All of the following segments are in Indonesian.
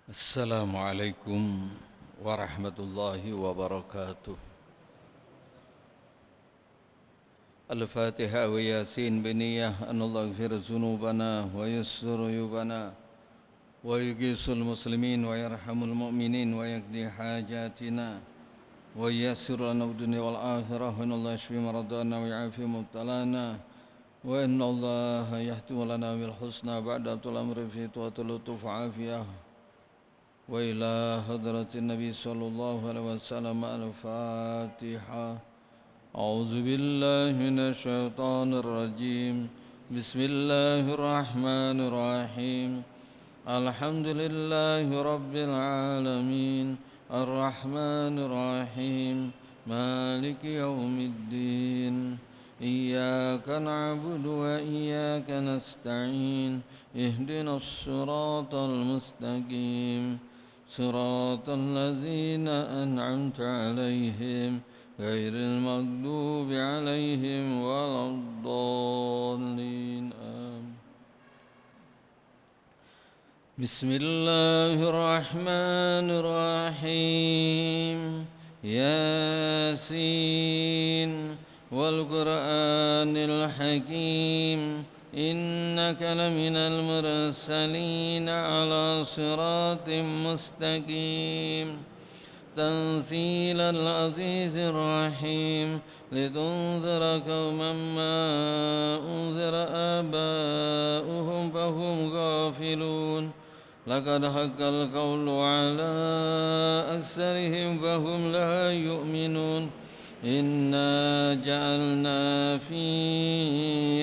السلام عليكم ورحمة الله وبركاته. الفاتحة وياسين بنية أن الله يغفر ذنوبنا ويستر عيوبنا ويغيث المسلمين ويرحم المؤمنين ويقضي حاجاتنا وييسر لنا الدنيا والآخرة، وإن الله يشفي مرضانا ويعافي مبتلانا، وإن الله يحتم لنا بالحسنى بعد طول الأمر في طوة اللطف عافية. وإلى حضرة النبي صلى الله عليه وسلم. الفاتحة. أعوذ بالله من الشيطان الرجيم. بسم الله الرحمن الرحيم. الحمد لله رب العالمين الرحمن الرحيم مالك يوم الدين. إياك نعبد وإياك نستعين. اهدنا الصراط المستقيم، صراط الذين أنعمت عليهم غير المغضوب عليهم ولا الضالين. آمين. بسم الله الرحمن الرحيم. ياسين والقرآن الحكيم إنك لمن المرسلين على صراط مستقيم. تنزيل العزيز الرحيم لتنذر قوما ما أنذر آباؤهم فهم غافلون. لقد حق القول على أكثرهم فهم لا يؤمنون. إنا جعلنا في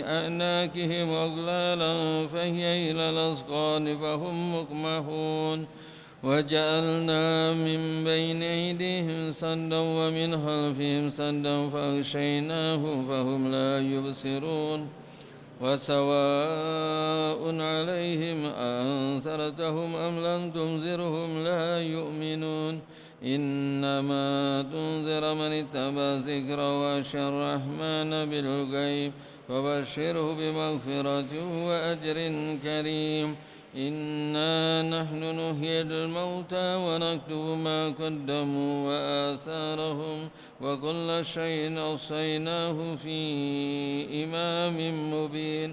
أعناقهم أغلالا فهي إلى الأذقان فهم مقمحون. وجعلنا من بين أيديهم سدا ومن خلفهم سدا فأغشيناهم فهم لا يبصرون. وسواء عليهم أأنذرتهم أم لم تنذرهم لا يؤمنون. إنما تنذر من اتبع ذكر وخشى الرحمن بالغيب فبشره بمغفرة وأجر كريم. إنا نحن نحيي الموتى ونكتب ما قدموا وآثارهم وكل شيء أحصيناه في إمام مبين.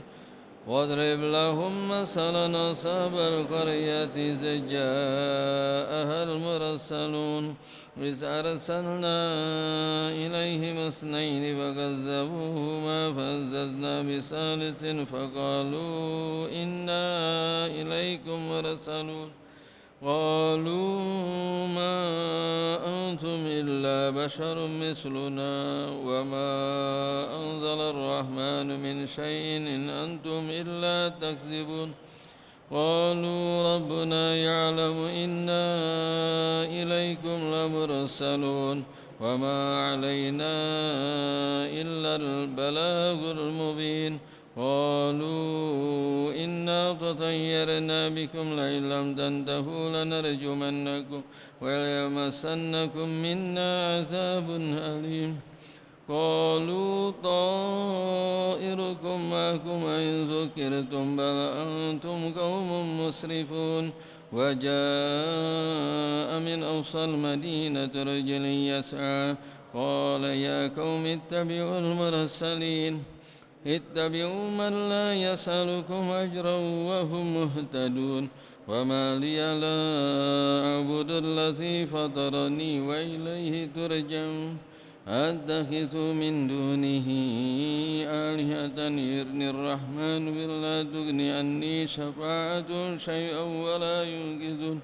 واضرب لهم مثلا أصحاب القرية إذ جاءها المرسلون إذ أرسلنا إليهم اثنين فكذبوهما فعززنا بثالث فقالوا إنا إليكم مرسلون. قالوا ما أنتم إلا بشر مثلنا وما أنزل الرحمن من شيء إن أنتم إلا تكذبون. قالوا ربنا يعلم إنا إليكم لمرسلون وما علينا إلا البلاغ المبين. قالوا إنا تطيرنا بكم لئن لم تنتهوا لنرجمنكم وليمسنكم منا عذاب أليم. قالوا طائركم معكم إن ذكرتم بل أنتم قوم مسرفون. وجاء من أقصى المدينة رجل يسعى قال يا قوم اتبعوا المرسلين اتبعوا من لا يسألكم أجرا وهم مهتدون. وما لي لا أعبد الذي فطرني وإليه ترجعون. أتخذ من دونه آلهة يرني الرحمن بلا تغني عني شفاعة شيئا ولا ينقذون.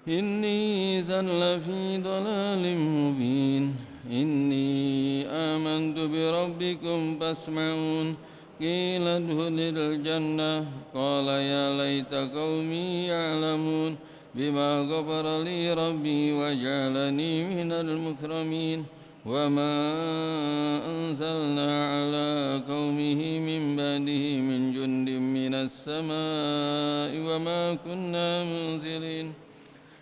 إني إذا لفي ضلال مبين. إني آمنت بربكم فاسمعون. قيل ادخل الجنة قال يا ليت قومي يعلمون بما غفر لي ربي وجعلني من المكرمين. وما أنزلنا على قومه من بعده من جند من السماء وما كنا منزلين.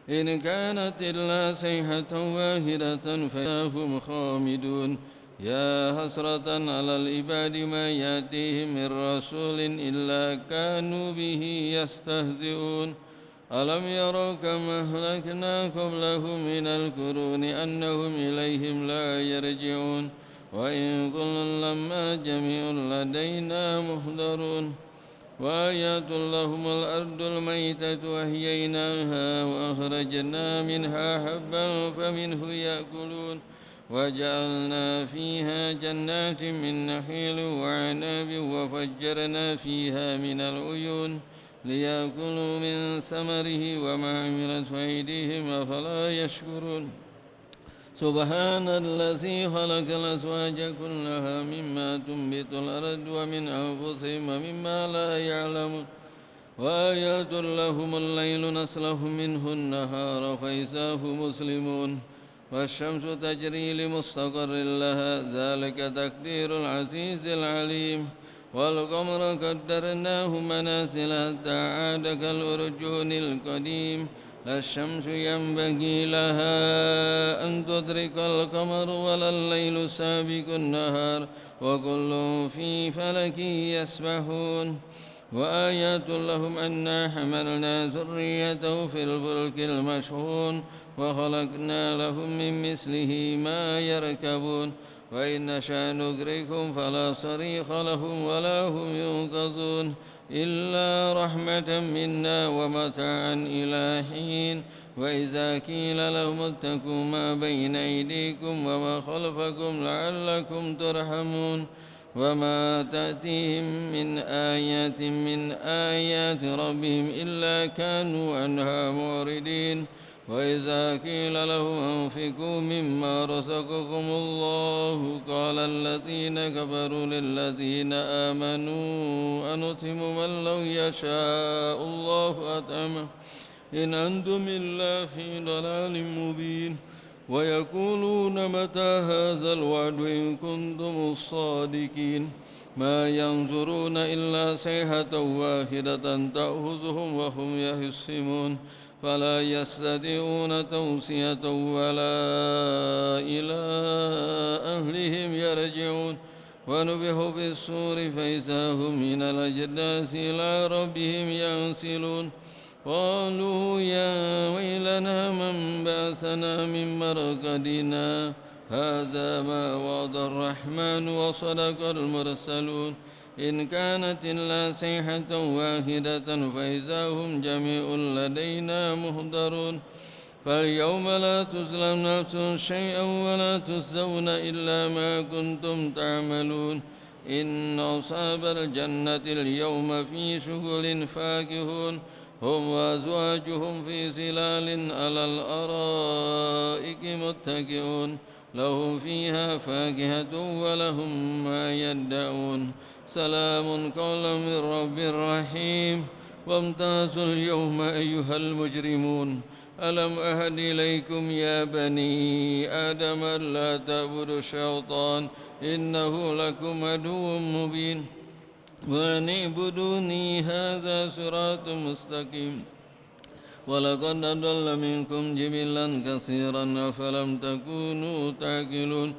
إن كانت إلا صيحة واحدة فإذا هم خامدون. يا حسرة على العباد ما يأتيهم من رسول إلا كانوا به يستهزئون. ألم يروا كم أهلكنا قبلهم من القرون أنهم إليهم لا يرجعون وإن كل لما جميع لدينا محضرون وآيات لهم الأرض الميتة أحييناها وأخرجنا منها حبا فمنه يأكلون وجعلنا فيها جنات من نخيل وعناب وفجرنا فيها من العيون ليأكلوا من ثمره وما عملت أيديهم أفلا يشكرون سبحان الذي خلق الأزواج كلها مما تنبت الأرض ومن أنفسهم ومما لا يعلمون وآيات لهم الليل نسلخ منه النهار فإذا هم مسلمون والشمس تجري لمستقر لها ذلك تقدير العزيز العليم والقمر قدرناه منازل حتى عاد كالأرجون القديم لا الشمس ينبغي لها أن تدرك القمر ولا الليل سابق النهار وكل في فلك يسبحون وآيات لهم أنا حملنا ذريته في الفلك المشحون وخلقنا لهم من مثله ما يركبون وإن نشأ نغرقهم فلا صريخ لهم ولا هم ينقذون إلا رحمة منا ومتاعا إلى حين وإذا قيل لهم اتقوا ما بين أيديكم وما خلفكم لعلكم ترحمون وما تأتيهم من آيات من آيات ربهم إلا كانوا عنها معرضين وإذا قيل لهم أنفقوا مما رزقكم الله قال الذين كفروا للذين آمنوا أنطعم من لو يشاء الله أطعمه إن أنتم إلا في ضلال مبين ويقولون متى هذا الوعد إن كنتم الصادقين ما ينظرون إلا صيحة واحدة تأخذهم وهم يخصمون فلا يستطيعون توصية ولا إلى أهلهم يرجعون ونفخ في الصور فإذا هم من الأجداث إلى ربهم ينسلون قالوا يا ويلنا من بعثنا من مرقدنا هذا ما وعد الرحمن وصدق المرسلون إن كانت إلا صيحة واحدة فإذا هم جميع لدينا محضرون فاليوم لا تظلم نفس شيئا ولا تجزون إلا ما كنتم تعملون إن أصحاب الجنة اليوم في شغل فاكهون هم وأزواجهم في ظلال على الأرائك متكئون لهم فيها فاكهة ولهم ما يدعون سلام قولا من رب رحيم وامتازوا اليوم أيها المجرمون ألم أهد إليكم يا بني آدم ألا تعبدوا الشيطان إنه لكم عدو مبين وأن اعبدوني هذا صراط مستقيم ولقد أضل منكم جبلا كثيرا أفلم تكونوا تعقلون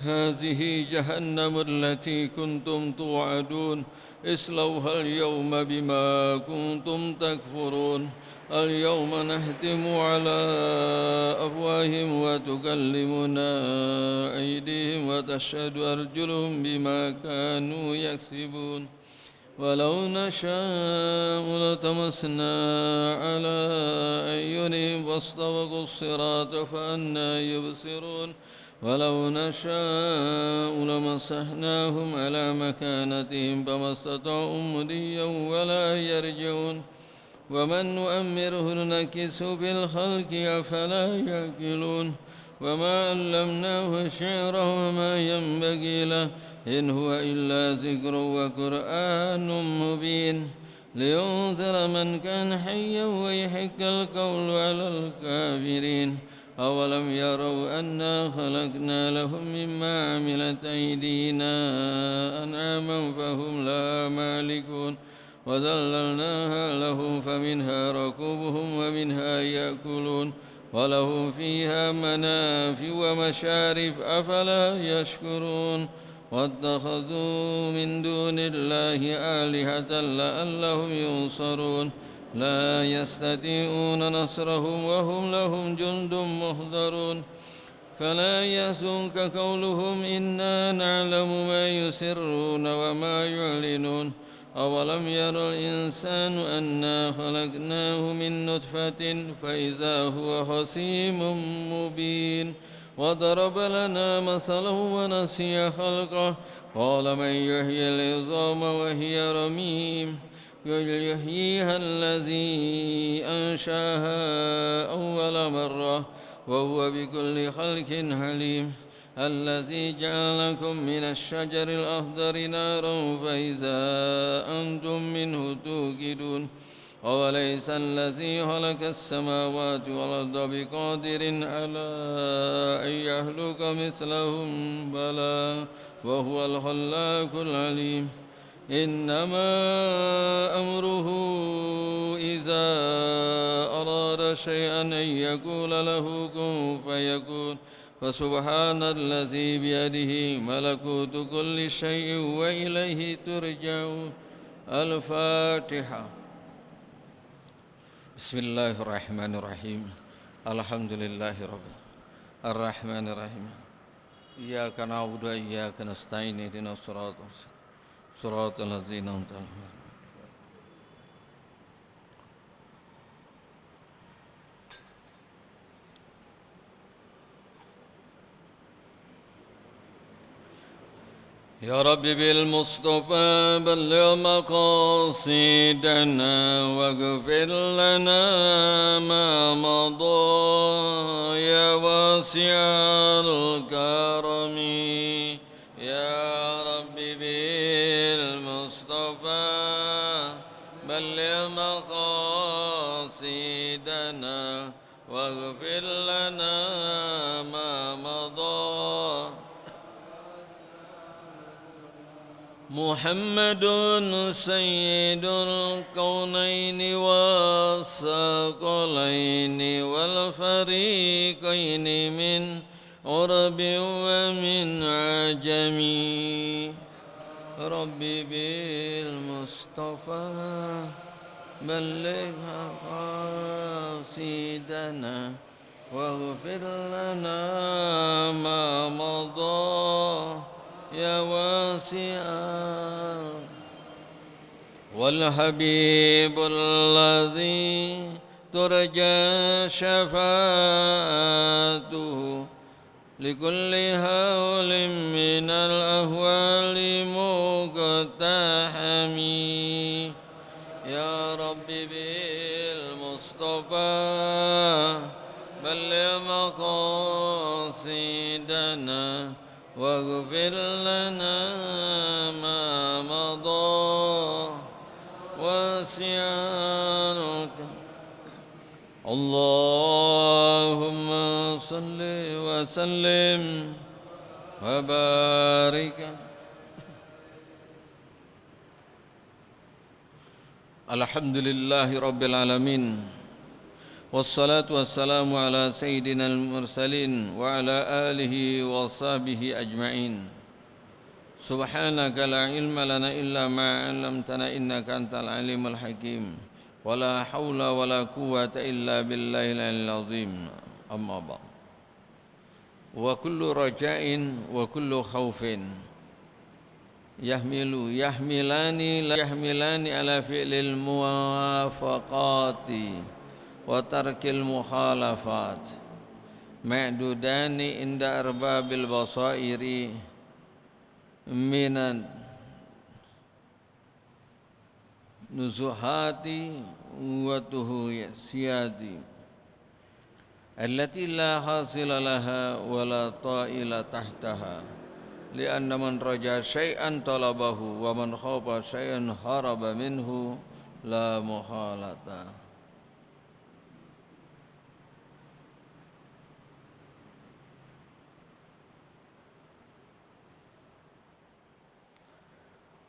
هذه جهنم التي كنتم توعدون اصلوها اليوم بما كنتم تكفرون اليوم نختم على أفواههم وتكلمنا أيديهم وتشهد أرجلهم بما كانوا يكسبون ولو نشاء لطمسنا على أعينهم فاستبقوا الصراط فأنى يبصرون ولو نشاء لمسحناهم على مكانتهم فما استطاعوا مضيا ولا يرجعون ومن نؤمره ننكسه في الخلق أفلا يعقلون وما علمناه الشعر وما ينبغي له إن هو إلا ذكر وقرآن مبين لينذر من كان حيا ويحق القول على الكافرين أولم يروا أنا خلقنا لهم مما عملت أيدينا أنعاما فهم لا مالكون وذللناها لهم فمنها ركوبهم ومنها يأكلون ولهم فيها منافع ومشارب أفلا يشكرون واتخذوا من دون الله آلهة لعلهم ينصرون لا يستطيعون نصرهم وهم لهم جند محضرون فلا يحزنك قولهم إنا نعلم ما يسرون وما يعلنون أولم ير الإنسان أنا خلقناه من نطفة فإذا هو خصيم مبين وضرب لنا مثلا ونسي خلقه قال من يحيي العظام وهي رميم قل يحييها الذي أنشأها أول مرة وهو بكل خلق عليم الذي جعل لكم من الشجر الأخضر نارا فإذا أنتم منه توقدون أوليس الذي خلق السماوات والأرض بقادر على أن يخلق مثلهم بلى وهو الخلاق العليم إنما أمره إذا أراد شيئا أن يقول له كن فيكون فسبحان الذي بيده ملكوت كل شيء وإليه ترجعون. الفاتحة. بسم الله الرحمن الرحيم. الحمد لله رب الرحمن الرحيم. إياك نعبد وإياك نستعين اهدنا الصراط صراط الذين أنعمت عليهم. يا رب بالمصطفى بلغ مقاصدنا واغفر لنا ما مضى يا واسع الكرم. يا رب بالمصطفى بلغ مقاصدنا واغفر لنا ما مضى. محمد سيد الكونين والثقلين والفريقين من عرب ومن عجم. ربي بالمصطفى بلغ مقاصدنا واغفر لنا ما مضى يا واسع. والحبيب الذي ترجى شفاعته لكل هول من الأهوال مقتحم. يا رب بالمصطفى بلغ مقاصدنا واغفر لنا ما مضى واسعك. اللهم صل وسلم وبارك. الحمد لله رب العالمين والصلاة والسلام على سيدنا المرسلين وعلى آله وصحبه أجمعين. سبحانك لا علم لنا إلا ما علمتنا إنك أنت العليم الحكيم ولا حول ولا قوة إلا بالله العلي العظيم. أما بعد. وكل رجاء وكل خوف يحملان على فعل الموافقات وترك المخالفات معدودان عند أرباب البصائر من النزهات والتهيئات التي لا حاصل لها ولا طائل تحتها لأن من رجا شيئا طلبه ومن خاف شيئا هرب منه لا محالة.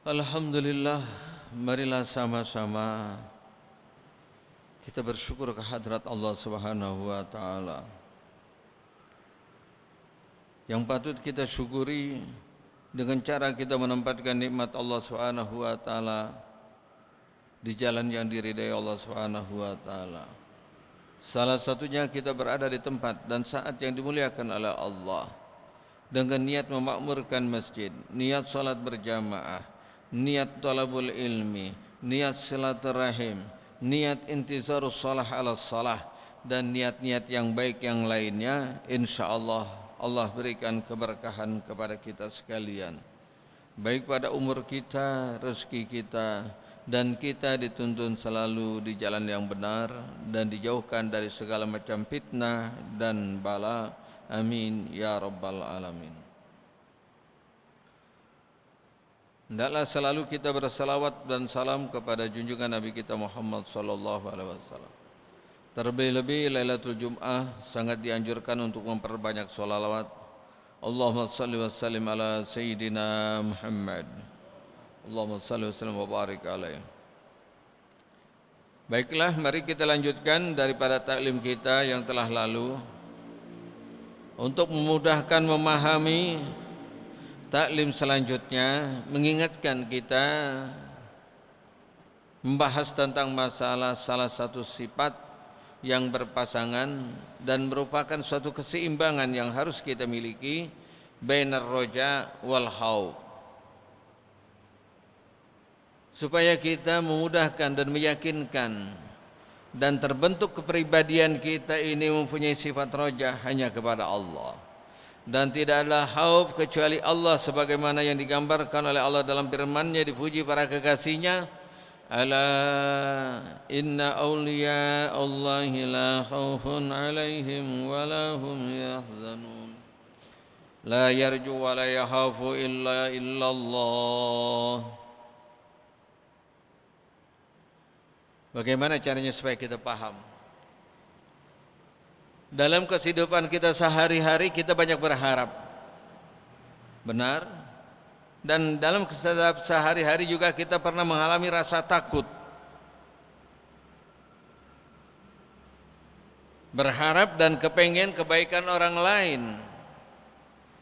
Alhamdulillah, marilah sama-sama kita bersyukur kehadrat Allah Subhanahu wa taala. Yang patut kita syukuri dengan cara kita menempatkan nikmat Allah Subhanahu wa taala di jalan yang diridai Allah Subhanahu wa taala. Salah satunya kita berada di tempat dan saat yang dimuliakan oleh Allah dengan niat memakmurkan masjid, niat salat berjamaah, niat talabul ilmi, niat silaturahim, niat intizarus salah ala salah, dan niat-niat yang baik yang lainnya. InsyaAllah Allah berikan keberkahan kepada kita sekalian, baik pada umur kita, rezeki kita, dan kita dituntun selalu di jalan yang benar dan dijauhkan dari segala macam fitnah dan bala. Amin ya rabbal alamin. Hendaklah selalu kita bersalawat dan salam kepada junjungan Nabi kita Muhammad sallallahu alaihi wasallam. Terlebih-lebih Lailatul Jum'ah sangat dianjurkan untuk memperbanyak sholawat. Allahumma salli wa sallim ala Sayyidina Muhammad. Allahumma salli wa sallim wa barik alaihi. Baiklah, mari kita lanjutkan daripada taklim kita yang telah lalu. Untuk memudahkan memahami taklim selanjutnya, mengingatkan kita membahas tentang masalah salah satu sifat yang berpasangan dan merupakan suatu keseimbangan yang harus kita miliki, bainar roja wal khauf, supaya kita memudahkan dan meyakinkan dan terbentuk kepribadian kita ini mempunyai sifat roja hanya kepada Allah, dan tidak ada khauf kecuali Allah, sebagaimana yang digambarkan oleh Allah dalam firman-Nya, dipuji para kekasihnya, ala inna awliya Allahi la khaufun alaihim wa la hum yahzanun la yarju wa la yakhafu illa Allah. Bagaimana caranya supaya kita paham? Dalam kehidupan kita sehari-hari kita banyak berharap, benar? Dan dalam kehidupan sehari-hari juga kita pernah mengalami rasa takut, berharap dan kepengen kebaikan orang lain.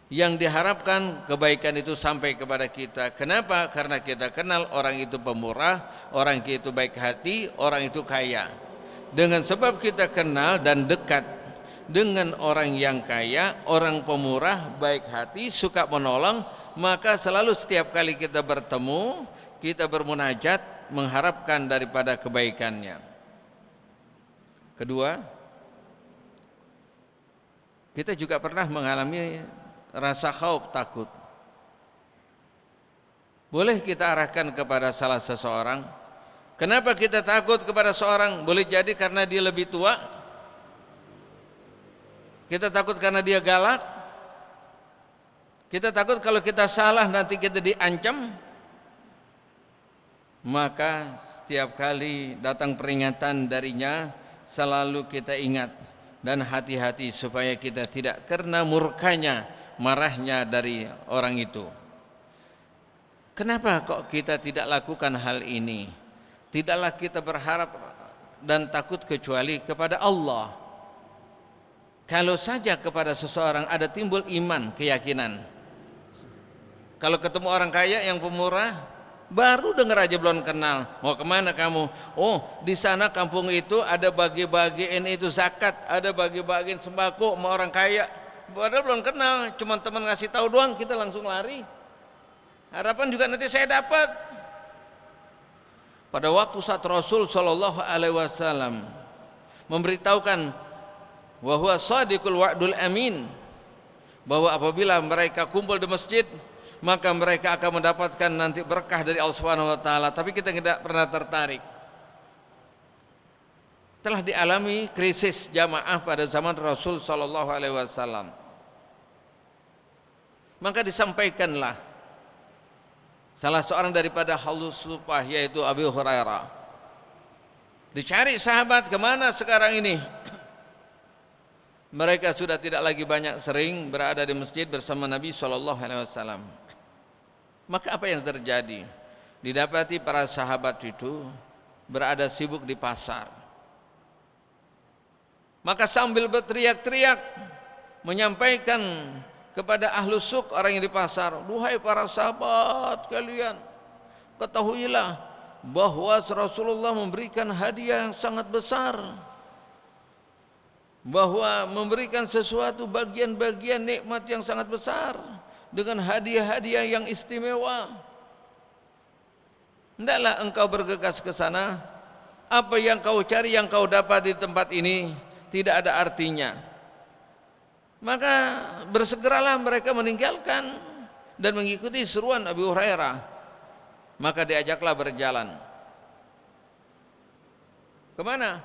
Yang diharapkan kebaikan itu sampai kepada kita. Kenapa? Karena kita kenal orang itu pemurah, orang itu baik hati, orang itu kaya. Dengan sebab kita kenal dan dekat dengan orang yang kaya, orang pemurah, baik hati, suka menolong, maka selalu setiap kali kita bertemu, kita bermunajat mengharapkan daripada kebaikannya. Kedua, kita juga pernah mengalami rasa khauf, takut. Boleh kita arahkan kepada salah seseorang. Kenapa kita takut kepada seorang? Boleh jadi karena dia lebih tua. Kita takut karena dia galak. Kita takut kalau kita salah nanti kita diancam. Maka setiap kali datang peringatan darinya, selalu kita ingat dan hati-hati supaya kita tidak karena murkanya, marahnya dari orang itu. Kenapa kok kita tidak lakukan hal ini? Tidaklah kita berharap dan takut kecuali kepada Allah. Kalau saja kepada seseorang ada timbul iman, keyakinan. Kalau ketemu orang kaya yang pemurah, baru dengar aja belum kenal, mau kemana kamu? Oh, di sana kampung itu ada bagi-bagiin itu zakat, ada bagi-bagiin sembako sama orang kaya. Padahal belum kenal, cuma teman ngasih tahu doang, kita langsung lari. Harapan juga nanti saya dapat. Pada waktu saat Rasul sallallahu alaihi wasallam memberitahukan bahwa shadiqul wa'dul amin, bahwa apabila mereka kumpul di masjid, maka mereka akan mendapatkan nanti berkah dari Allah Subhanahu wa taala, tapi kita tidak pernah tertarik. Telah dialami krisis jamaah pada zaman Rasul sallallahu alaihi wasallam. Maka disampaikanlah salah seorang daripada halus supah, yaitu Abu Hurairah. Dicari sahabat, kemana sekarang ini? Mereka sudah tidak lagi banyak sering berada di masjid bersama Nabi sallallahu alaihi wasallam. Maka apa yang terjadi? Didapati para sahabat itu berada sibuk di pasar. Maka sambil berteriak-teriak menyampaikan kepada ahlu suk, orang yang di pasar, duhai para sahabat kalian, ketahuilah bahwa Rasulullah memberikan hadiah yang sangat besar, bahwa memberikan sesuatu bagian-bagian nikmat yang sangat besar dengan hadiah-hadiah yang istimewa. Hendaklah engkau bergegas ke sana. Apa yang kau cari, yang kau dapat di tempat ini tidak ada artinya. Maka bersegeralah mereka meninggalkan dan mengikuti seruan Abu Hurairah. Maka diajaklah berjalan. Kemana?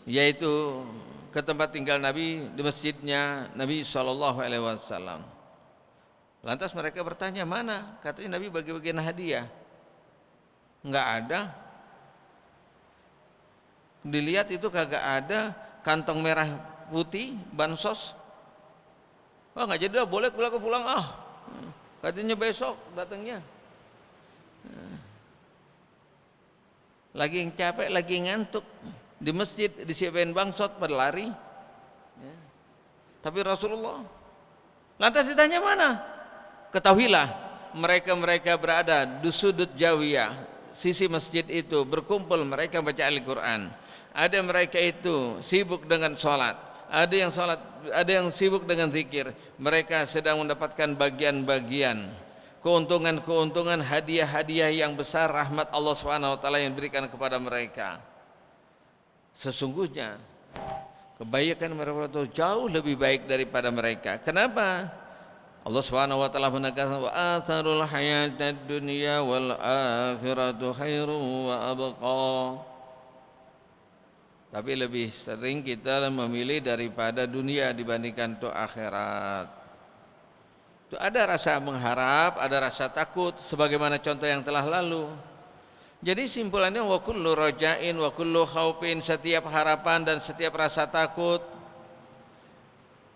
Yaitu ke tempat tinggal Nabi, di masjidnya Nabi SAW. Lantas mereka bertanya, mana? Katanya Nabi bagi-bagian hadiah. Enggak ada. Dilihat itu kagak ada kantong merah putih bansos. Oh enggak jadi, boleh pulang katanya besok datangnya. Lagi capek, lagi ngantuk, di masjid disiapin bangsot berlari. Tapi Rasulullah, lantas ditanya mana? Ketahuilah mereka berada di sudut jawiyah, sisi masjid itu berkumpul, mereka baca Al-Quran. Ada mereka itu sibuk dengan sholat, ada yang sibuk dengan zikir. Mereka sedang mendapatkan bagian-bagian keuntungan-keuntungan, hadiah-hadiah yang besar, rahmat Allah SWT yang diberikan kepada mereka. Sesungguhnya kebaikan mereka itu jauh lebih baik daripada mereka. Kenapa? Allah SWT menegaskan, wa atharul hayatad dunya wal akhiratu khairu wa abqa. Tapi lebih sering kita memilih daripada dunia dibandingkan itu akhirat. Itu ada rasa mengharap, ada rasa takut, sebagaimana contoh yang telah lalu. Jadi simpulannya, wa kullu rajain wa kullu khaufin, setiap harapan dan setiap rasa takut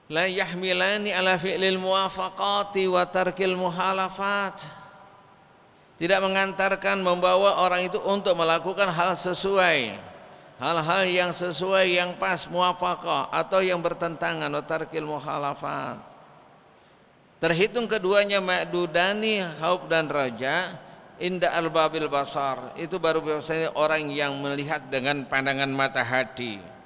la yahmilani ala fi'lil muwafaqati wa tarkil muhalafat, tidak mengantarkan, membawa orang itu untuk melakukan hal sesuai, hal-hal yang sesuai, yang pas, muwafaqah, atau yang bertentangan, wa tarkil muhalafat. Terhitung keduanya ma'dudani, khauf dan raja, inda albabil basar, itu baru biasanya orang yang melihat dengan pandangan mata hati.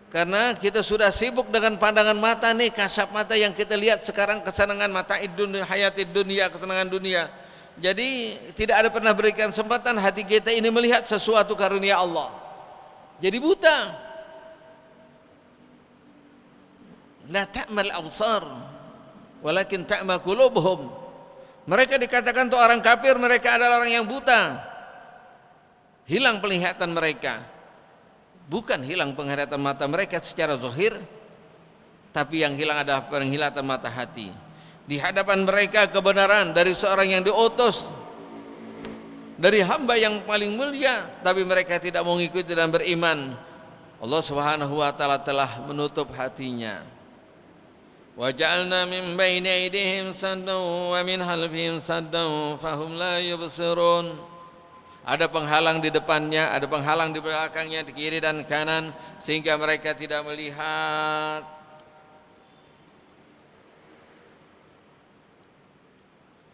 Karena kita sudah sibuk dengan pandangan mata nih, kasat mata yang kita lihat sekarang, kesenangan mata dunia, hayatid dunia, kesenangan dunia. Jadi tidak ada pernah berikan kesempatan hati kita ini melihat sesuatu karunia Allah. Jadi buta. La ta'mal absar walakin ta'ma qulubuhum. Mereka dikatakan itu orang kafir, mereka adalah orang yang buta. Hilang penglihatan mereka. Bukan hilang penglihatan mata mereka secara zahir, tapi yang hilang adalah penglihatan mata hati. Di hadapan mereka kebenaran dari seorang yang diutus, dari hamba yang paling mulia, tapi mereka tidak mau mengikuti dan beriman. Allah Subhanahu wa taala telah menutup hatinya. Wa ja'alna min baini aydihim saddan wa min khalfihim saddan fahum la yubsirun. Ada penghalang di depannya, ada penghalang di belakangnya, di kiri dan kanan, sehingga mereka tidak melihat.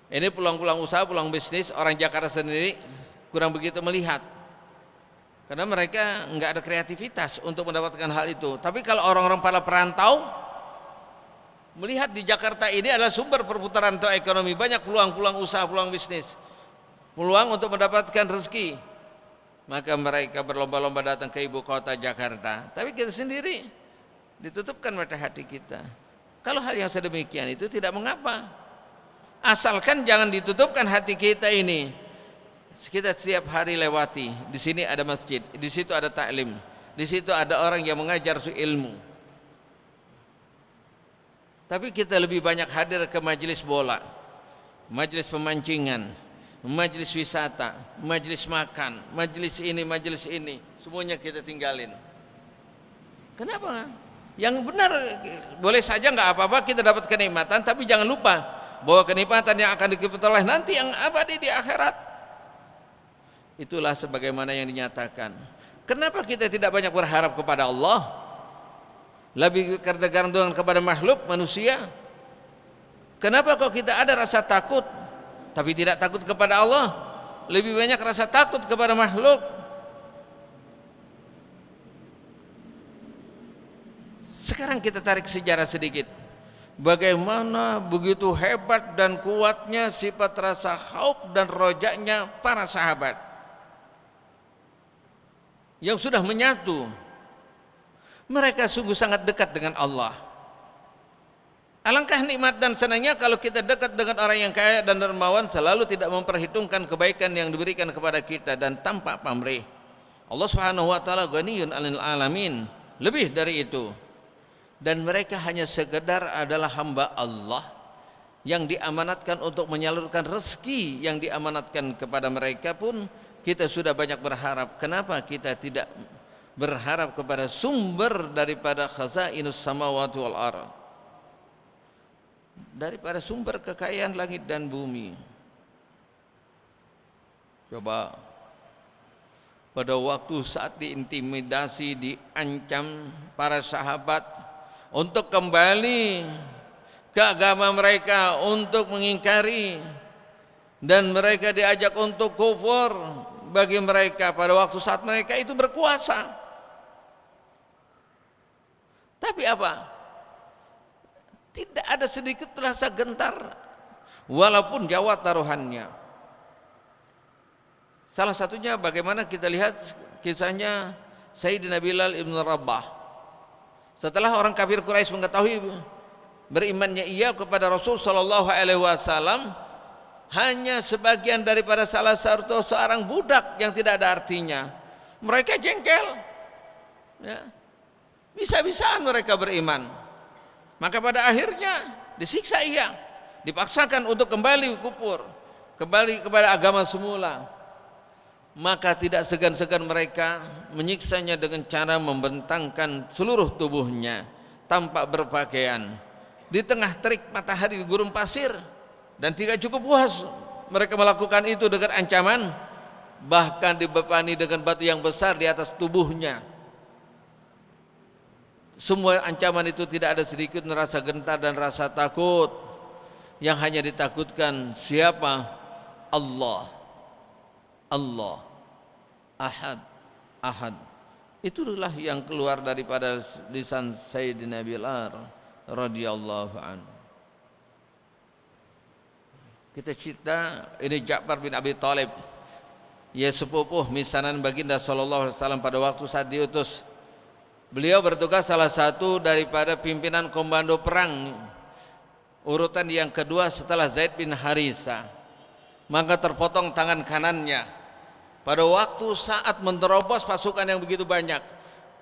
Ini peluang-peluang usaha, peluang bisnis orang Jakarta sendiri kurang begitu melihat, karena mereka enggak ada kreativitas untuk mendapatkan hal itu. Tapi kalau orang-orang para perantau melihat di Jakarta ini adalah sumber perputaran ekonomi, banyak peluang-peluang usaha, peluang bisnis, peluang untuk mendapatkan rezeki, maka mereka berlomba-lomba datang ke ibu kota Jakarta. Tapi kita sendiri ditutupkan mata hati kita. Kalau hal yang sedemikian itu tidak mengapa, asalkan jangan ditutupkan hati kita ini. Kita setiap hari lewati, di sini ada masjid, di situ ada taklim, di situ ada orang yang mengajar ilmu. Tapi kita lebih banyak hadir ke majelis bola, majelis pemancingan, majelis wisata, majelis makan, majelis ini, semuanya kita tinggalin. Kenapa? Yang benar boleh saja nggak apa-apa kita dapat kenikmatan, tapi jangan lupa bahwa kenikmatan yang akan diperoleh nanti yang abadi di akhirat. Itulah sebagaimana yang dinyatakan. Kenapa kita tidak banyak berharap kepada Allah? Lebih tergantung kepada makhluk manusia. Kenapa kok kita ada rasa takut tapi tidak takut kepada Allah? lebih banyak rasa takut kepada makhluk. Sekarang kita tarik sejarah sedikit. Bagaimana begitu hebat dan kuatnya sifat rasa khauf dan rojaknya para sahabat yang sudah menyatu. Mereka sungguh sangat dekat dengan Allah. Alangkah nikmat dan senangnya kalau kita dekat dengan orang yang kaya dan dermawan, selalu tidak memperhitungkan kebaikan yang diberikan kepada kita dan tanpa pamrih. Allah Subhanahu wa taala ghaniyun 'anil alamin, lebih dari itu. Dan mereka hanya sekedar adalah hamba Allah yang diamanatkan untuk menyalurkan rezeki yang diamanatkan kepada mereka pun kita sudah banyak berharap. Kenapa kita tidak berharap kepada sumber daripada khazainus samawati wal ardh, daripada sumber kekayaan langit dan bumi? Coba pada waktu saat diintimidasi, diancam para sahabat untuk kembali ke agama mereka, untuk mengingkari, dan mereka diajak untuk kufur, bagi mereka pada waktu saat mereka itu berkuasa. Tapi apa? Tidak ada sedikit rasa gentar, walaupun jauh taruhannya. Salah satunya bagaimana kita lihat kisahnya Sayyidina Bilal ibn Rabah. Setelah orang kafir Quraisy mengetahui berimannya ia kepada Rasul sallallahu alaihi wasallam, hanya sebagian daripada salah satu seorang budak yang tidak ada artinya, mereka jengkel, ya. Bisa-bisaan mereka beriman. Maka pada akhirnya disiksa ia, dipaksakan untuk kembali kufur, kembali kepada agama semula. Maka tidak segan-segan mereka menyiksanya dengan cara membentangkan seluruh tubuhnya tanpa berpakaian di tengah terik matahari di gurun pasir. Dan tidak cukup puas mereka melakukan itu dengan ancaman, bahkan dibebani dengan batu yang besar di atas tubuhnya. Semua ancaman itu tidak ada sedikit rasa gentar dan rasa takut. Yang hanya ditakutkan siapa? Allah. Allah Ahad, Ahad. Itulah yang keluar daripada lisan Sayyidina Bilal radhiyallahu anhu. Kita cerita ini Ja'far bin Abi Thalib, ya sepupuh misanan baginda sallallahu alaihi wasallam pada waktu saat diutus. Beliau bertugas salah satu daripada pimpinan komando perang, urutan yang kedua setelah Zaid bin Haritha. Maka terpotong tangan kanannya pada waktu saat menerobos pasukan yang begitu banyak.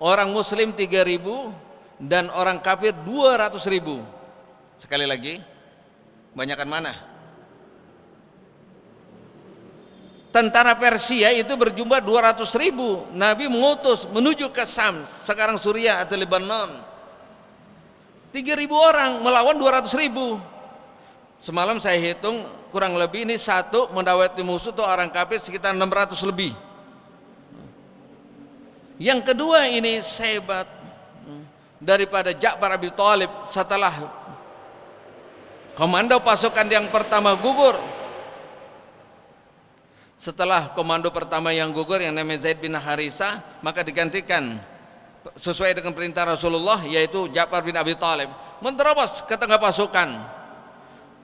Orang muslim 3.000 dan orang kafir 200.000. Sekali lagi, banyakan mana? Tentara Persia itu berjumlah 200.000. Nabi mengutus menuju ke Sam, sekarang Suriah atau Lebanon. 3.000 orang melawan 200.000. Semalam saya hitung kurang lebih ini satu mendawati musuh itu orang kafir sekitar 600 lebih. Yang kedua ini sehebat daripada Ja'far bin Abi Thalib setelah komando pasukan yang pertama gugur. Setelah komando pertama yang gugur yang namanya Zaid bin Haritha, maka digantikan sesuai dengan perintah Rasulullah, yaitu Ja'far bin Abi Thalib menerobos ke tengah pasukan.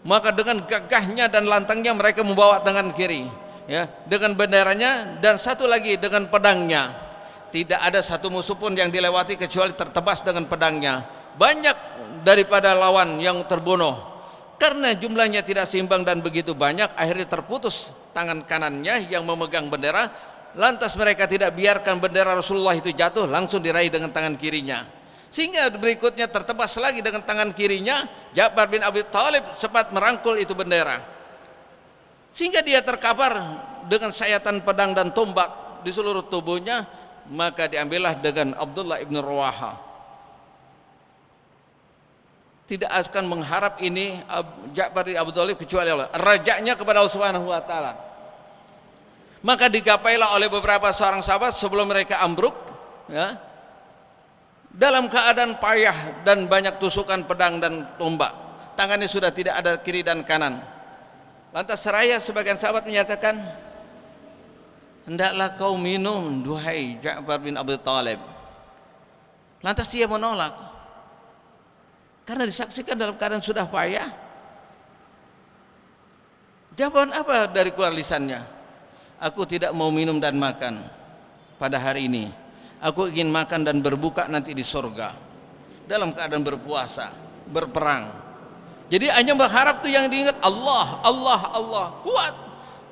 Maka dengan gagahnya dan lantangnya mereka membawa tangan kiri, ya, dengan benderanya, dan satu lagi dengan pedangnya. Tidak ada satu musuh pun yang dilewati kecuali tertebas dengan pedangnya. Banyak daripada lawan yang terbunuh. Karena jumlahnya tidak seimbang dan begitu banyak, akhirnya terputus tangan kanannya yang memegang bendera. Lantas mereka tidak biarkan bendera Rasulullah itu jatuh, langsung diraih dengan tangan kirinya. Sehingga berikutnya tertebas lagi dengan tangan kirinya. Ja'far bin Abi Thalib sempat merangkul itu bendera, sehingga dia terkapar dengan sayatan pedang dan tombak di seluruh tubuhnya. Maka diambillah dengan Abdullah ibn Rawaha. Tidak akan mengharap ini Ja'far bin Abi Thalib kecuali Allah, rajaknya kepada Allah Subhanahu wa taala. Maka digapailah oleh beberapa seorang sahabat sebelum mereka ambruk, ya, dalam keadaan payah dan banyak tusukan pedang dan tombak. Tangannya sudah tidak ada kiri dan kanan. Lantas seraya sebagian sahabat menyatakan, hendaklah kau minum, duhai Ja'far bin Abi Thalib. Lantas dia menolak karena disaksikan dalam keadaan sudah payah. Jawaban apa dari keluar lisannya? Aku tidak mau minum dan makan pada hari ini. Aku ingin makan dan berbuka nanti di surga dalam keadaan berpuasa, berperang. Jadi hanya berharap tuh yang diingat Allah, Allah, Allah. Kuat.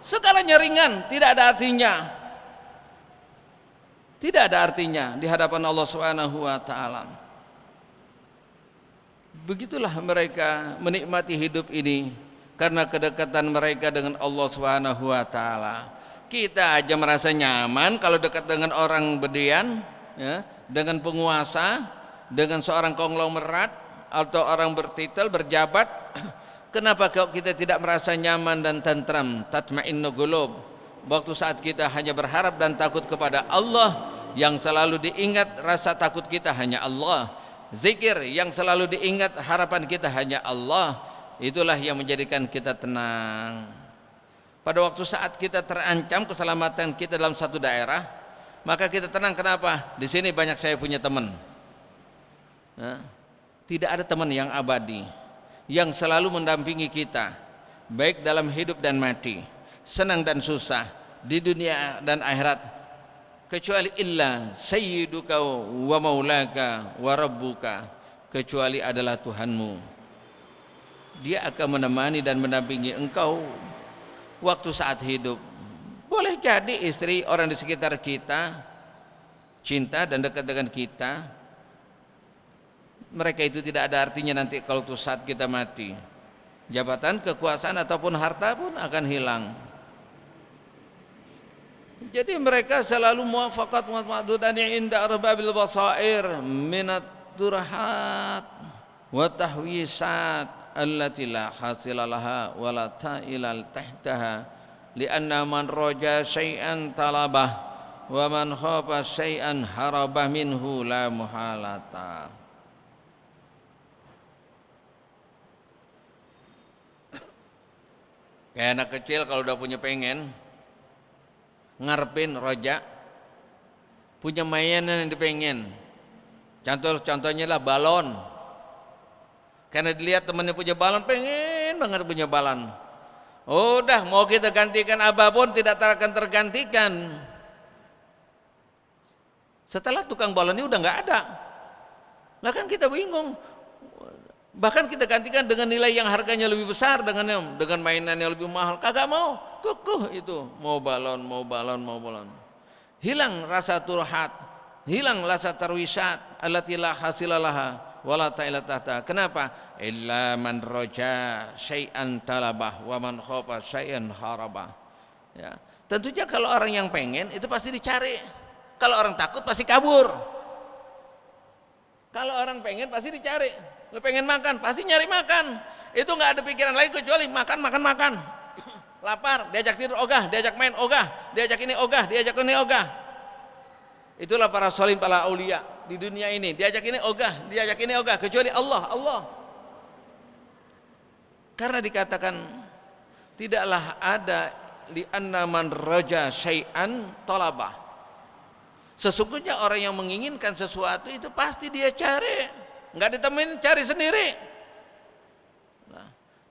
Segalanya ringan, tidak ada artinya. Tidak ada artinya di hadapan Allah Subhanahu wa taala. Begitulah mereka menikmati hidup ini karena kedekatan mereka dengan Allah Subhanahu wa taala. Kita aja merasa nyaman kalau dekat dengan orang berdian, ya, dengan penguasa, dengan seorang konglomerat atau orang bertitel, berjabat. Kenapa kalau kita tidak merasa nyaman dan tentram? Tatma'innu qulub. Waktu saat kita hanya berharap dan takut kepada Allah, yang selalu diingat rasa takut kita hanya Allah. Zikir yang selalu diingat harapan kita hanya Allah. Itulah yang menjadikan kita tenang. Pada waktu saat kita terancam keselamatan kita dalam satu daerah, maka kita tenang. Kenapa? Di sini banyak saya punya teman. Nah, tidak ada teman yang abadi, yang selalu mendampingi kita, baik dalam hidup dan mati, senang dan susah, di dunia dan akhirat, kecuali illa sayyiduka wa maulaka wa rabbuka, kecuali adalah Tuhanmu. Dia akan menemani dan mendampingi engkau waktu saat hidup. Boleh jadi istri, orang di sekitar kita cinta dan dekat dengan kita, mereka itu tidak ada artinya nanti kalau saat kita mati. Jabatan, kekuasaan ataupun harta pun akan hilang. Jadi mereka selalu muwafaqat dan inda arbabil basair minat turhat wa tahwisat allati la hasilalaha wa la ta'ilal tahtaha lianna man raja syai'an talabah wa man khafa syai'an harabah minhu la muhalata. Kayak anak kecil kalau udah punya pengen, ngarepin roja, punya mainan yang dipengen. Contohnya lah balon. Karena dilihat temannya punya balon, pengen banget punya balon. Udah mau kita gantikan apapun tidak akan tergantikan. Setelah tukang balonnya udah nggak ada, lah kan kita bingung. Bahkan kita gantikan dengan nilai yang harganya lebih besar, dengan mainan yang lebih mahal. Kagak mau, kukuh itu mau balon. Hilang rasa turhat, hilang rasa tarwisat allati la hasilalaha wala ta'ila tahta. Kenapa? Illa man roja syai'an talabah wa man khofa syai'an harabah. Ya. Tentunya kalau orang yang pengen itu pasti dicari. Kalau orang takut pasti kabur. Kalau orang pengen pasti dicari. Lu pengen makan pasti nyari makan. Itu nggak ada pikiran lain kecuali makan. Lapar, diajak tidur ogah, diajak main ogah, diajak ini ogah, diajak ini ogah. Itulah para sholin, para aulia di dunia ini. Diajak ini ogah, diajak ini ogah, kecuali Allah. Karena dikatakan tidaklah ada li anna man raja syai'an talabah. Sesungguhnya orang yang menginginkan sesuatu itu pasti dia cari. Enggak ditemuin, cari sendiri.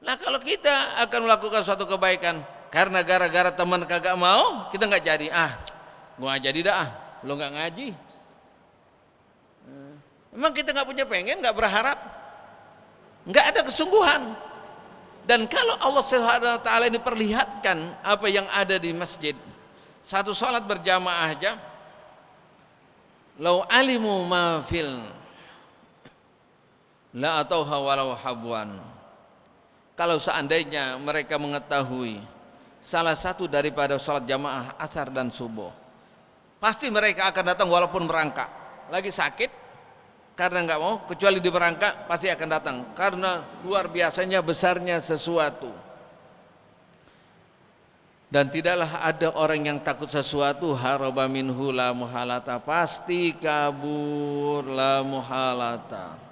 Nah kalau kita akan melakukan suatu kebaikan karena gara-gara teman kagak mau, kita nggak jadi. Gua nggak jadi dah, lo nggak ngaji. Emang kita nggak punya pengen, nggak berharap, nggak ada kesungguhan. Dan kalau Allah Subhanahu wa taala ini perlihatkan apa yang ada di masjid, satu salat berjamaah aja, lau alimu ma fil la atauha walau habwan. Kalau seandainya mereka mengetahui salah satu daripada sholat jamaah asar dan subuh, pasti mereka akan datang walaupun merangkak. Lagi sakit karena nggak mau, kecuali di merangkak pasti akan datang karena luar biasanya besarnya sesuatu. Dan tidaklah ada orang yang takut sesuatu haraba minhu la muhalata, pasti kabur la muhalata.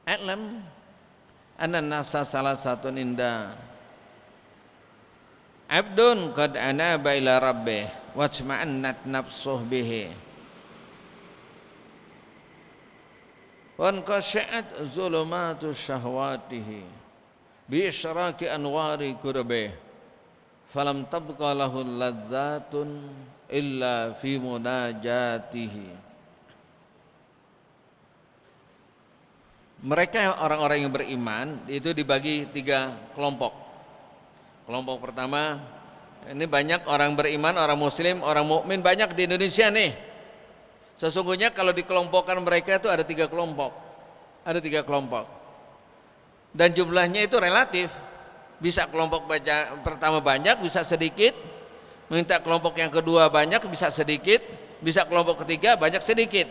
Alam anna nasa salah satu inda Abdun qad anaba ila rabbih wajma'annat nafsuh bihi wan qashat zulumatu syahwatihi bi isyraki anwari qurbih falam tabqa lahu ladzatun illa fi munajatihi. Mereka orang-orang yang beriman itu dibagi 3 kelompok. Kelompok pertama, ini banyak orang beriman, orang muslim, orang mukmin banyak di Indonesia nih. Sesungguhnya kalau dikelompokkan mereka itu ada 3 kelompok. Ada 3 kelompok. Dan jumlahnya itu relatif. Bisa kelompok pertama banyak, bisa sedikit. Minta kelompok yang kedua banyak, bisa sedikit. Bisa kelompok ketiga banyak sedikit.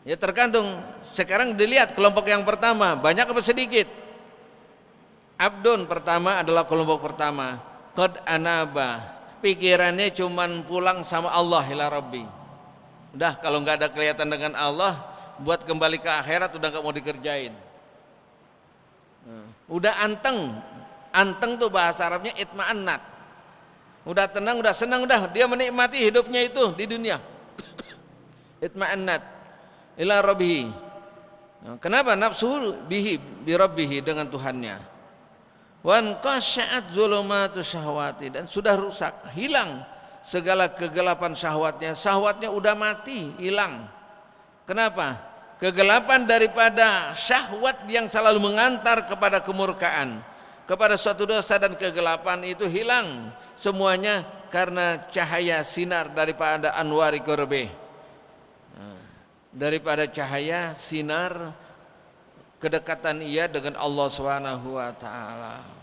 Ya tergantung. Sekarang dilihat kelompok yang pertama banyak apa sedikit. Abdun pertama adalah kelompok pertama. Qad anaba, pikirannya cuman pulang sama Allah ila rabbi. Udah kalau nggak ada kelihatan dengan Allah, buat kembali ke akhirat udah nggak mau dikerjain. Udah anteng. Anteng tuh bahasa Arabnya itma'annat. Udah tenang, udah senang, udah dia menikmati hidupnya itu di dunia. Itma'annat ila rabbihi. Kenapa? Nafsu bihi bi rabbihi, dengan Tuhannya. Wan qasya'at zulumatu syahwati, dan sudah rusak, hilang segala kegelapan syahwatnya. Syahwatnya udah mati, hilang. Kenapa? Kegelapan daripada syahwat yang selalu mengantar kepada kemurkaan, kepada suatu dosa dan kegelapan itu hilang semuanya karena cahaya sinar daripada anwari qurbih. Daripada cahaya sinar kedekatan ia dengan Allah Subhanahu wa taala.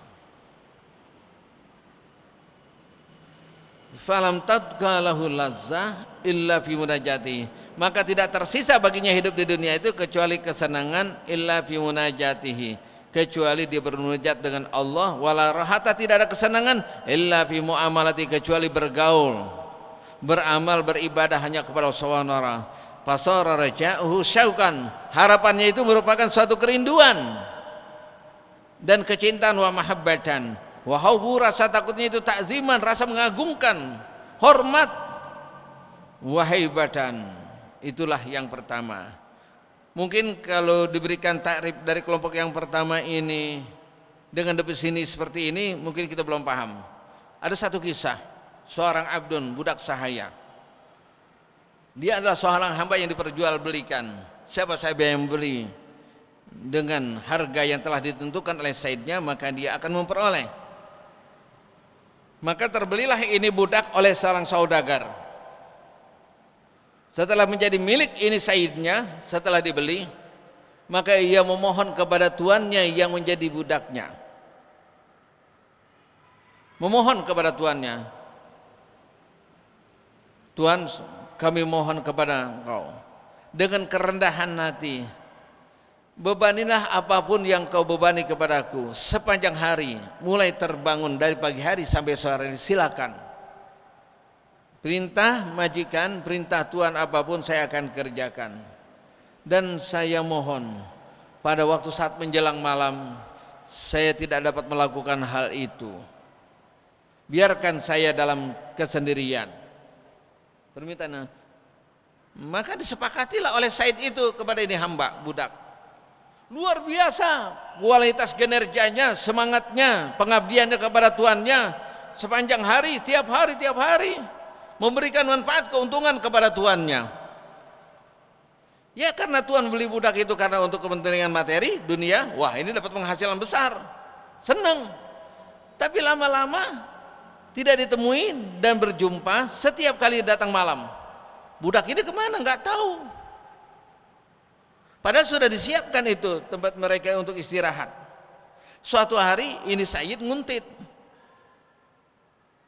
Falam tadka lahu lazzah illa fi munajati, maka tidak tersisa baginya hidup di dunia itu kecuali kesenangan illa fi munajatihi, kecuali dia bermunajat dengan Allah. Wala rahata, tidak ada kesenangan illa fi muamalati, kecuali bergaul, beramal, beribadah hanya kepada Allah Subhanahu wa taala. Fasara raja'uhu syaukan, harapannya itu merupakan suatu kerinduan dan kecintaan, wa mahabbatan, wa haubu, rasa takutnya itu takziman, rasa mengagungkan, hormat, wa haibatan. Itulah yang pertama. Mungkin kalau diberikan takrif dari kelompok yang pertama ini dengan definisi seperti ini mungkin kita belum paham. Ada satu kisah seorang abdun, budak sahaya. Dia adalah seorang hamba yang diperjualbelikan. Siapa sahaja yang beli dengan harga yang telah ditentukan oleh sayyidnya, maka dia akan memperoleh. Maka terbelilah ini budak oleh seorang saudagar. Setelah menjadi milik ini sayyidnya, setelah dibeli, maka ia memohon kepada tuannya yang menjadi budaknya. Memohon kepada tuannya, Tuhan, kami mohon kepada Engkau dengan kerendahan hati, bebanilah apapun yang Kau bebani kepadaku sepanjang hari, mulai terbangun dari pagi hari sampai sore hari. Silakan, perintah majikan, perintah Tuhan apapun saya akan kerjakan. Dan saya mohon pada waktu saat menjelang malam saya tidak dapat melakukan hal itu. Biarkan saya dalam kesendirian. Permintaan. Maka disepakatilah oleh Said itu kepada ini hamba budak. Luar biasa kualitas kinerjanya, semangatnya, pengabdiannya kepada tuannya sepanjang hari, tiap hari memberikan manfaat, keuntungan kepada tuannya. Ya karena Tuhan beli budak itu karena untuk kepentingan materi dunia, wah ini dapat penghasilan besar, senang. Tapi lama-lama tidak ditemui dan berjumpa setiap kali datang malam. Budak ini kemana? Nggak tahu. Padahal sudah disiapkan itu tempat mereka untuk istirahat. Suatu hari ini Sayyid nguntit,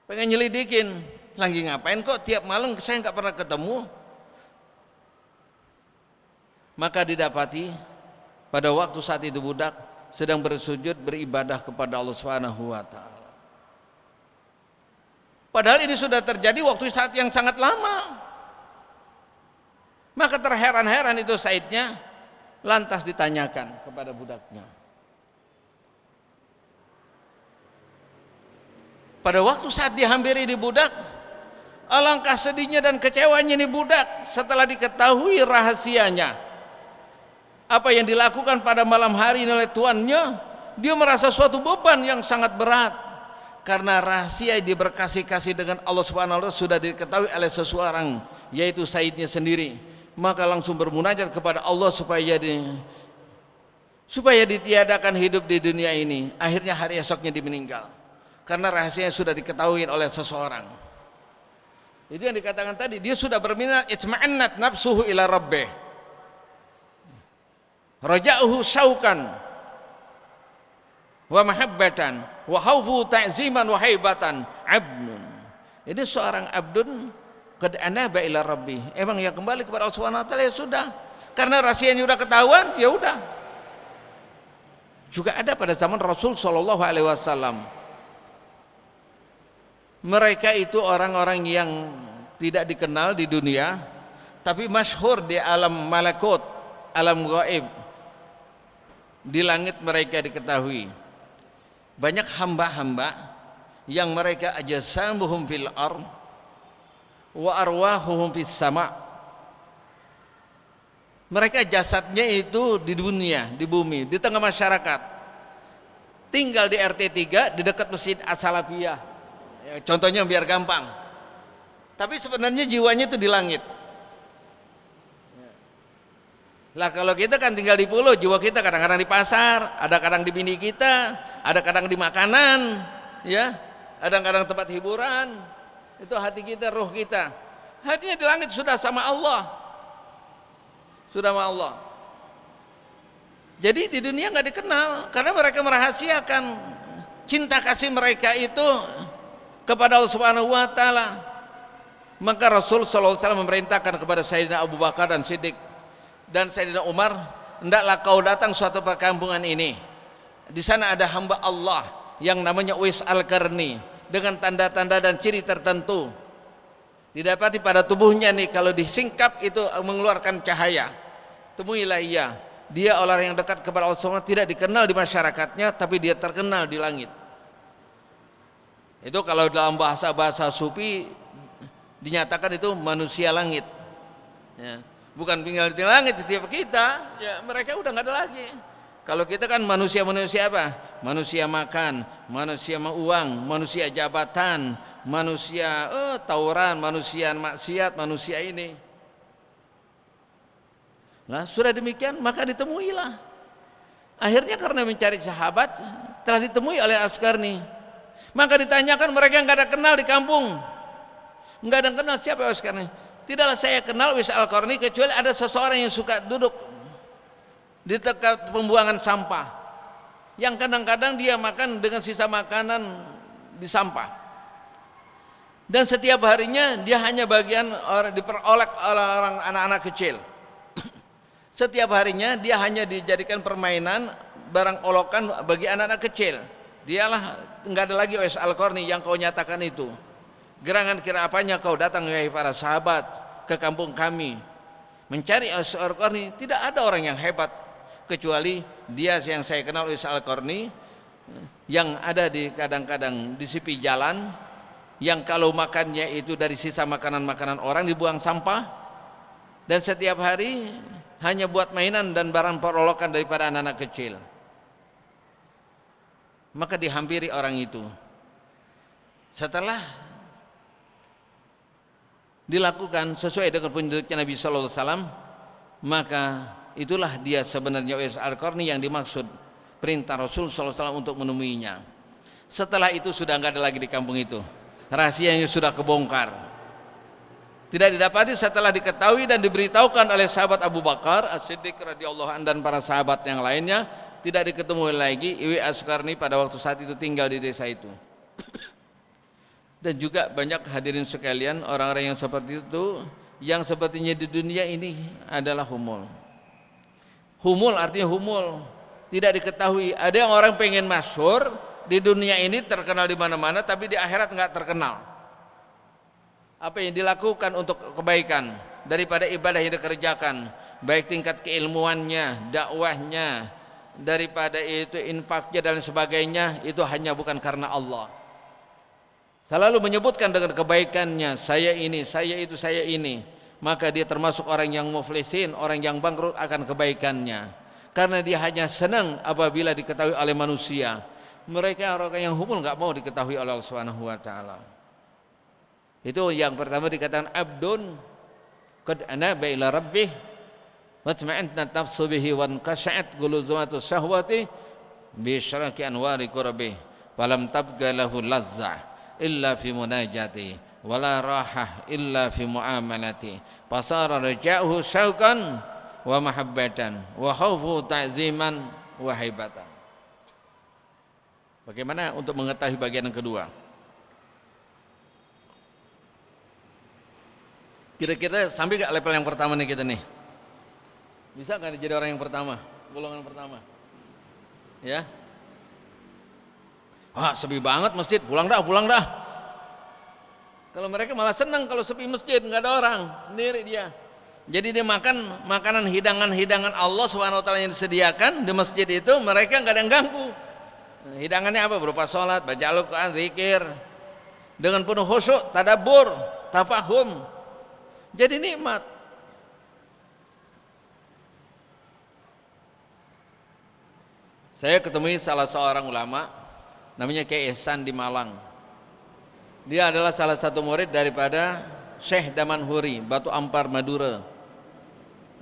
pengen nyelidikin, lagi ngapain kok tiap malam saya nggak pernah ketemu. Maka didapati pada waktu saat itu budak sedang bersujud beribadah kepada Allah Subhanahu wa taala. Padahal ini sudah terjadi waktu saat yang sangat lama. Maka terheran-heran itu Saidnya, lantas ditanyakan kepada budaknya, Pada waktu saat dihampiri di budak, alangkah sedihnya dan kecewanya ini budak setelah diketahui rahasianya. Apa yang dilakukan pada malam hari oleh tuannya, dia merasa suatu beban yang sangat berat. Karena rahasia diberkasih-kasih dengan Allah Subhanahu wa taala sudah diketahui oleh seseorang, yaitu Sayyidnya sendiri. Maka langsung bermunajat kepada Allah supaya ditiadakan hidup di dunia ini. Akhirnya hari esoknya dia meninggal. Karena rahasianya sudah diketahui oleh seseorang. Itu yang dikatakan tadi, dia sudah berminat, itma'annat nafsuhu ila rabbih. Raja'uhu syaukan wa mahabbatan wa khaufu ta'ziman wa haibatan abdun. Ini seorang abdun qad anaba ila rabbih. Emang yang kembali kepada Allah Subhanahu wa taala, ya sudah. Karena rahasianya sudah ketahuan, ya udah. Juga ada pada zaman Rasul sallallahu alaihi wasallam. Mereka itu orang-orang yang tidak dikenal di dunia, tapi masyhur di alam malakut, alam gaib. Di langit mereka diketahui. Banyak hamba-hamba yang mereka ajasamuhum fil ardh wa arwahuhum fis sama'. Mereka jasadnya itu di dunia, di bumi, di tengah masyarakat. Tinggal di RT 3 di dekat Masjid As-Salafiyah. Ya, contohnya biar gampang. Tapi sebenarnya jiwanya itu di langit. Lah kalau kita kan tinggal di pulau, jiwa kita kadang-kadang di pasar, ada kadang di bini kita, ada kadang di makanan, ya, kadang-kadang tempat hiburan. Itu hati kita, roh kita. Hatinya di langit sudah sama Allah. Sudah sama Allah. Jadi di dunia nggak dikenal karena mereka merahasiakan cinta kasih mereka itu kepada Allah Subhanahu wa taala. Maka Rasul sallallahu alaihi wasallam memerintahkan kepada Sayyidina Abu Bakar dan Siddiq dan Sayyidina Umar, hendaklah kau datang suatu perkampungan ini. Di sana ada hamba Allah yang namanya Uwais Al-Qarni dengan tanda-tanda dan ciri tertentu. Didapati pada tubuhnya nih, kalau disingkap itu mengeluarkan cahaya. Temuilah ia. Dia orang yang dekat kepada Allah SWT, tidak dikenal di masyarakatnya, tapi dia terkenal di langit. Itu kalau dalam bahasa sufi dinyatakan itu manusia langit. Ya. Bukan tinggal di langit setiap kita, ya mereka udah nggak ada lagi. Kalau kita kan manusia apa? Manusia makan, manusia uang, manusia jabatan, manusia tawuran, manusia maksiat, manusia ini. Nah sudah demikian maka ditemuilah. Akhirnya karena mencari sahabat telah ditemui oleh Al-Qarni. Maka ditanyakan, mereka nggak ada kenal di kampung, nggak ada kenal siapa Al-Qarni. Tidaklah saya kenal Uwais Al-Qarni kecuali ada seseorang yang suka duduk di dekat pembuangan sampah, yang kadang-kadang dia makan dengan sisa makanan di sampah, dan setiap harinya dia hanya bagian diperolek oleh orang anak-anak kecil. Setiap harinya dia hanya dijadikan permainan, barang olokan bagi anak-anak kecil. Dialah, nggak ada lagi Uwais Al-Qarni yang kau nyatakan itu. Gerangan kira apanya kau datang ya para sahabat ke kampung kami mencari Uwais Al-Qarni? Tidak ada orang yang hebat kecuali dia yang saya kenal, Uwais Al-Qarni, yang ada di kadang-kadang di tepi jalan, yang kalau makannya itu dari sisa makanan-makanan orang dibuang sampah, dan setiap hari hanya buat mainan dan barang perolokan daripada anak-anak kecil. Maka dihampiri orang itu. Setelah dilakukan sesuai dengan petunjuknya Nabi sallallahu alaihi wasallam, maka itulah dia sebenarnya Uwais Al-Qarni yang dimaksud perintah Rasul sallallahu alaihi wasallam untuk menemuinya. Setelah itu sudah enggak ada lagi di kampung itu. Rahasianya sudah kebongkar. Tidak didapati setelah diketahui dan diberitahukan oleh sahabat Abu Bakar As-Siddiq radhiyallahu anhu dan para sahabat yang lainnya, tidak diketemui lagi Uwais Al-Qarni pada waktu saat itu tinggal di desa itu. Dan juga banyak hadirin sekalian, orang-orang yang seperti itu, yang sepertinya di dunia ini adalah humul. Humul artinya humul, tidak diketahui. Ada yang orang pengen masyhur di dunia ini, terkenal di mana-mana, tapi di akhirat nggak terkenal. Apa yang dilakukan untuk kebaikan daripada ibadah yang dikerjakan, baik tingkat keilmuannya, dakwahnya, daripada itu infaknya dan sebagainya, itu hanya bukan karena Allah. selalu menyebutkan dengan kebaikannya, saya ini, saya itu, saya ini, maka dia termasuk orang yang muflisin, orang yang bangkrut akan kebaikannya. Karena dia hanya senang apabila diketahui oleh manusia. Mereka orang yang humul nggak mau diketahui oleh Allah Subhanahu wa taala. Itu yang pertama dikatakan abdun qad anaba ila rabbih wa tama'annat nafsu bihi wa anqasha'at guluzumatu syahwati bi syaraki anwari qurbi falam tabqa lahu lazzah illa fi munajati wala rahah illa fi muamalati fasara raja'uhu syauqan wa mahabbatan wa khaufu ta'ziman wa haibatan. Bagaimana untuk mengetahui bagian yang kedua? Kira-kira sampai gak level yang pertama nih kita nih? Bisa gak jadi orang yang pertama? Golongan pertama? Ya? Wah, sepi banget masjid, pulang dah. Kalau mereka malah senang kalau sepi masjid, nggak ada orang, sendiri dia. Jadi dia makan makanan hidangan Allah SWT yang disediakan di masjid itu, mereka nggak ada yang ganggu. Hidangannya apa? Berupa sholat, baca Al-Quran, zikir, dengan penuh khusyuk, tadabbur, tafahum. Jadi nikmat. Saya ketemu salah seorang ulama, namanya Kiai Ihsan di Malang. Dia adalah salah satu murid daripada Syekh Damanhuri, Batu Ampar, Madura.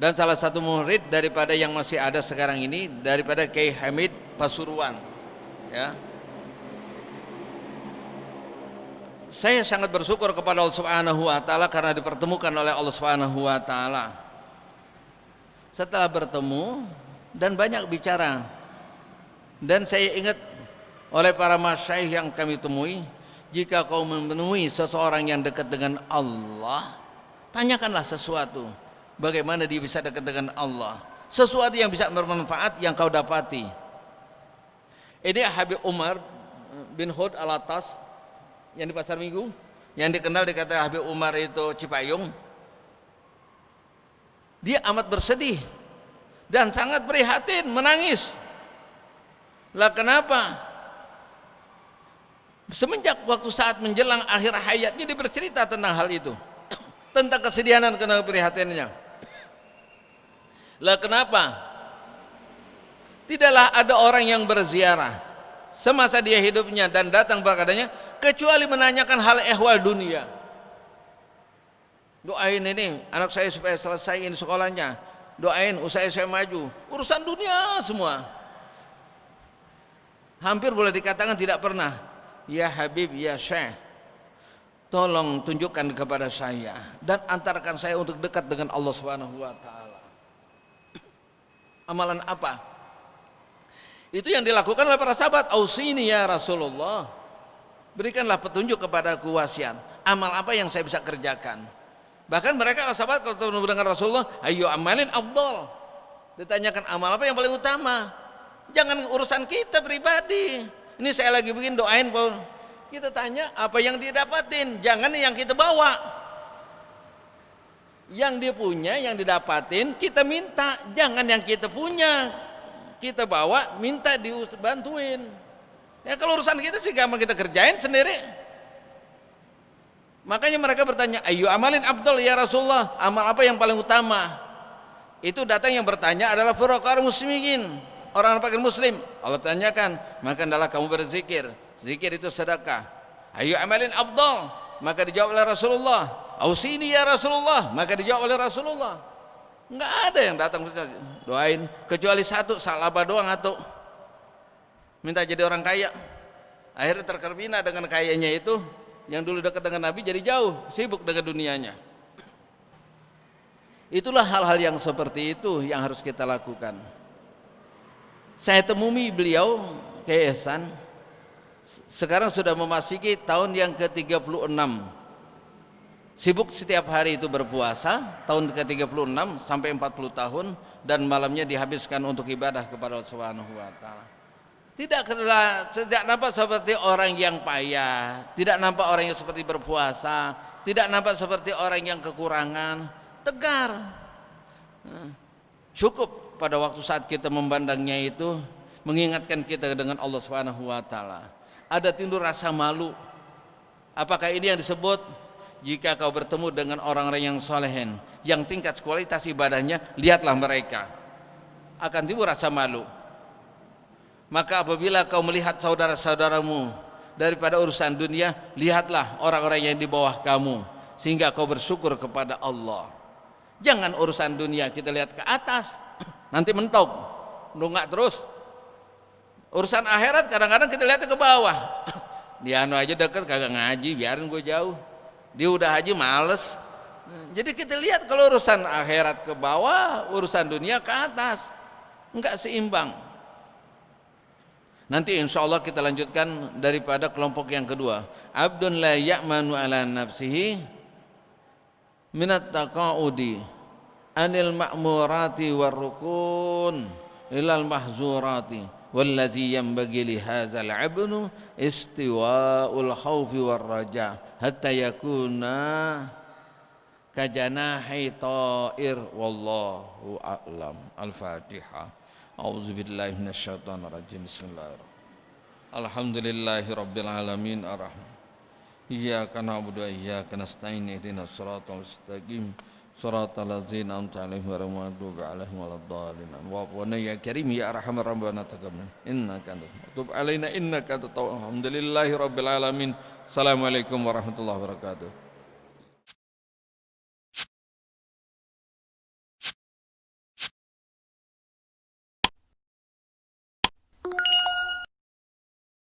Dan salah satu murid daripada yang masih ada sekarang ini daripada Kiai Hamid Pasuruan. Ya. Saya sangat bersyukur kepada Allah Subhanahu wa taala karena dipertemukan oleh Allah Subhanahu wa taala. Setelah bertemu dan banyak bicara, dan saya ingat oleh para masyayikh yang kami temui, jika kau menemui seseorang yang dekat dengan Allah, tanyakanlah sesuatu, bagaimana dia bisa dekat dengan Allah, sesuatu yang bisa bermanfaat yang kau dapati. Ini Habib Umar bin Hud Al-Atas yang di Pasar Minggu, yang dikenal dikata Habib Umar itu Cipayung. Dia amat bersedih dan sangat prihatin, menangis. Lah kenapa? Semenjak waktu saat menjelang akhir hayatnya dia bercerita tentang hal itu, tentang kesedihan dan keprihatinannya. Lah kenapa? Tidaklah ada orang yang berziarah semasa dia hidupnya dan datang berkadanya kecuali menanyakan hal ehwal dunia. Doain ini anak saya supaya selesaiin sekolahnya, doain usaha saya maju, urusan dunia semua. Hampir boleh dikatakan tidak pernah, ya Habib, ya Syekh, tolong tunjukkan kepada saya dan antarkan saya untuk dekat dengan Allah Subhanahu wa taala. Amalan apa? Itu yang dilakukan oleh para sahabat. Ausini ya Rasulullah, berikanlah petunjuk kepadaku wasiat, amal apa yang saya bisa kerjakan. Bahkan mereka sahabat kalau ketemu dengan Rasulullah, ayo amalin afdal, ditanyakan amal apa yang paling utama. Jangan urusan kita pribadi, ini saya lagi bikin doain, kita tanya apa yang dia dapatin, jangan yang kita bawa. Yang dia punya, yang didapatin kita minta, jangan yang kita punya kita bawa, minta dibantuin. Ya kalau urusan kita sih gampang kita kerjain sendiri. Makanya mereka bertanya, ayo amalin afdal ya Rasulullah, amal apa yang paling utama? Itu datang yang bertanya adalah fuqara muslimin, orang fakir muslim. Allah tanyakan, maka adalah kamu berzikir. Zikir itu sedekah. Ayo amalin afdal, maka dijawab oleh Rasulullah. Ausini ya Rasulullah, maka dijawab oleh Rasulullah. Enggak ada yang datang doain kecuali satu, salaba doang atau minta jadi orang kaya. Akhirnya terkena dengan kayanya itu, yang dulu dekat dengan Nabi jadi jauh, sibuk dengan dunianya. Itulah hal-hal yang seperti itu yang harus kita lakukan. Saya temui beliau Kiai Ihsan sekarang sudah memasuki tahun yang ke-36. Sibuk setiap hari itu berpuasa, tahun ke-36 sampai 40 tahun, dan malamnya dihabiskan untuk ibadah kepada Allah Subhanahu wa taala. Tidak nampak seperti orang yang payah, tidak nampak orang yang seperti berpuasa, tidak nampak seperti orang yang kekurangan, tegar. Cukup pada waktu saat kita memandangnya itu mengingatkan kita dengan Allah Subhanahu wa taala. Ada timbul rasa malu. Apakah ini yang disebut jika kau bertemu dengan orang-orang yang solehin, yang tingkat kualitas ibadahnya, lihatlah mereka, akan timbul rasa malu. Maka apabila kau melihat saudara-saudaramu daripada urusan dunia, lihatlah orang-orang yang di bawah kamu, sehingga kau bersyukur kepada Allah. Jangan urusan dunia kita lihat ke atas, nanti mentok, nunggak terus. Urusan akhirat kadang-kadang kita lihat ke bawah. Dia aja deket kagak ngaji, biarin gue jauh. Dia udah haji males. Jadi kita lihat kalau urusan akhirat ke bawah, urusan dunia ke atas, enggak seimbang. Nanti insya Allah kita lanjutkan daripada kelompok yang kedua. Abdun la ya'manu ala nafsihi minat taqa'udi anil ma'murati warrukun ilal mahzurati wallazi yanbaghi li hadzal 'abdu istiwa'ul khaufi warraja hatta yakuna kajanahi ta'ir wallahu a'lam. Al-Fatihah. A'udzubillahi minasyaitonir rajim. Bismillahirrahmanirrahim. Alhamdulillahi rabbil alamin arrahman. Iyyaka na'budu wa iyyaka nasta'in ihdinas siratal mustaqim siratal ladzina an'amta 'alaihim ghairil maghdubi 'alaihim waladdallin. Wa ya karim ya arhamar rabbana taqabbal innaka antas tub 'alaina innaka antat tawwab. Alhamdulillahi rabbil alamin. Assalamualaikum warahmatullahi wabarakatuh.